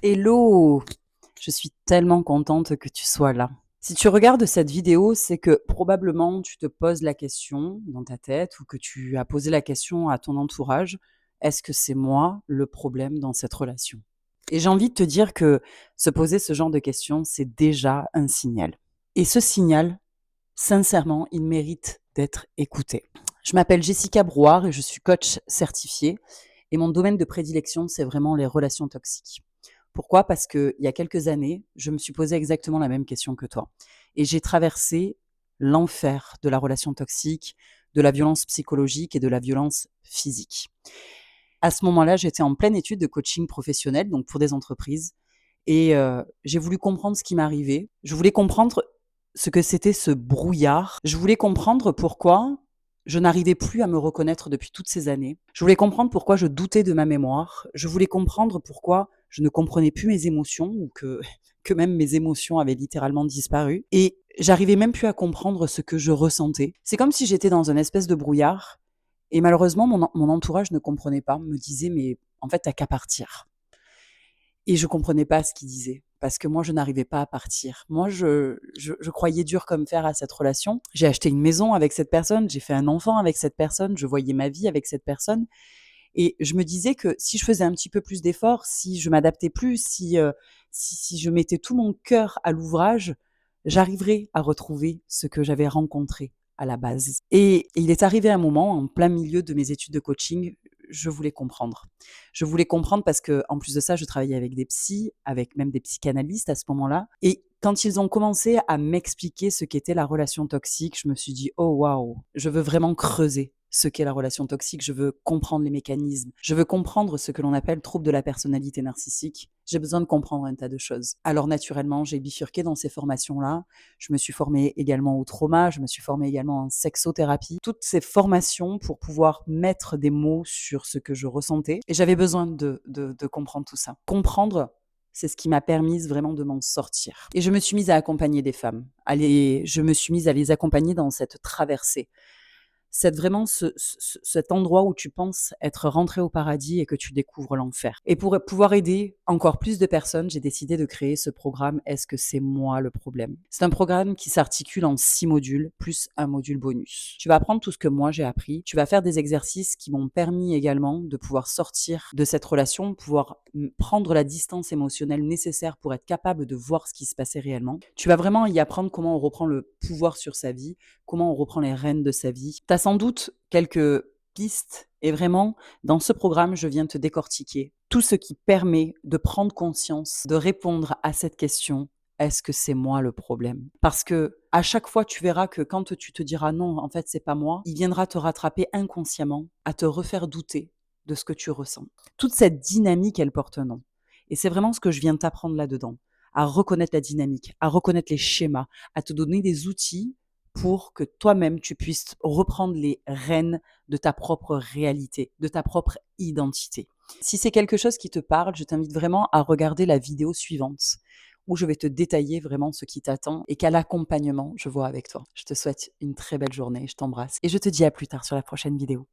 Hello! Je suis tellement contente que tu sois là. Si tu regardes cette vidéo, c'est que probablement tu te poses la question dans ta tête ou que tu as posé la question à ton entourage, est-ce que c'est moi le problème dans cette relation? Et j'ai envie de te dire que se poser ce genre de questions, c'est déjà un signal. Et ce signal, sincèrement, il mérite d'être écouté. Je m'appelle Jessica Brouard et je suis coach certifiée. Et mon domaine de prédilection, c'est vraiment les relations toxiques. Pourquoi? Parce qu'il y a quelques années, je me suis posé exactement la même question que toi. Et j'ai traversé l'enfer de la relation toxique, de la violence psychologique et de la violence physique. À ce moment-là, j'étais en pleine étude de coaching professionnel, donc pour des entreprises. Et j'ai voulu comprendre ce qui m'arrivait. Je voulais comprendre ce que c'était ce brouillard. Je voulais comprendre pourquoi je n'arrivais plus à me reconnaître depuis toutes ces années. Je voulais comprendre pourquoi je doutais de ma mémoire. Je voulais comprendre pourquoi je ne comprenais plus mes émotions ou que, que même mes émotions avaient littéralement disparu. Et j'arrivais même plus à comprendre ce que je ressentais. C'est comme si j'étais dans une espèce de brouillard. Et malheureusement, mon entourage ne comprenait pas, me disait, mais en fait, t'as qu'à partir. Et je comprenais pas ce qu'il disait, parce que moi, je n'arrivais pas à partir. Moi, je croyais dur comme fer à cette relation. J'ai acheté une maison avec cette personne, j'ai fait un enfant avec cette personne, je voyais ma vie avec cette personne. Et je me disais que si je faisais un petit peu plus d'efforts, si je m'adaptais plus, si je mettais tout mon cœur à l'ouvrage, j'arriverais à retrouver ce que j'avais rencontré à la base. Et il est arrivé un moment, en plein milieu de mes études de coaching, je voulais comprendre. Je voulais comprendre parce que, en plus de ça, je travaillais avec des psys, avec même des psychanalystes à ce moment-là. Et quand ils ont commencé à m'expliquer ce qu'était la relation toxique, je me suis dit, oh waouh, je veux vraiment creuser ce qu'est la relation toxique, je veux comprendre les mécanismes, je veux comprendre ce que l'on appelle trouble de la personnalité narcissique. J'ai besoin de comprendre un tas de choses. Alors naturellement, j'ai bifurqué dans ces formations-là. Je me suis formée également au trauma, je me suis formée également en sexothérapie. Toutes ces formations pour pouvoir mettre des mots sur ce que je ressentais. Et j'avais besoin de comprendre tout ça. Comprendre, c'est ce qui m'a permis vraiment de m'en sortir. Et je me suis mise à accompagner des femmes. Je me suis mise à les accompagner dans cette traversée. C'est vraiment cet endroit où tu penses être rentré au paradis et que tu découvres l'enfer. Et pour pouvoir aider encore plus de personnes, j'ai décidé de créer ce programme Est-ce que c'est moi le problème? C'est un programme qui s'articule en 6 modules, plus un module bonus. Tu vas apprendre tout ce que moi j'ai appris. Tu vas faire des exercices qui m'ont permis également de pouvoir sortir de cette relation, pouvoir prendre la distance émotionnelle nécessaire pour être capable de voir ce qui se passait réellement. Tu vas vraiment y apprendre comment on reprend le pouvoir sur sa vie, comment on reprend les rênes de sa vie. Tu as sans doute quelques pistes et vraiment, dans ce programme, je viens te décortiquer tout ce qui permet de prendre conscience, de répondre à cette question: est-ce que c'est moi le problème? Parce que à chaque fois, tu verras que quand tu te diras non, en fait, c'est pas moi, il viendra te rattraper inconsciemment, à te refaire douter de ce que tu ressens. Toute cette dynamique, elle porte un nom. Et c'est vraiment ce que je viens de t'apprendre là-dedans, à reconnaître la dynamique, à reconnaître les schémas, à te donner des outils pour que toi-même, tu puisses reprendre les rênes de ta propre réalité, de ta propre identité. Si c'est quelque chose qui te parle, je t'invite vraiment à regarder la vidéo suivante où je vais te détailler vraiment ce qui t'attend et quel accompagnement je vois avec toi. Je te souhaite une très belle journée, je t'embrasse et je te dis à plus tard sur la prochaine vidéo.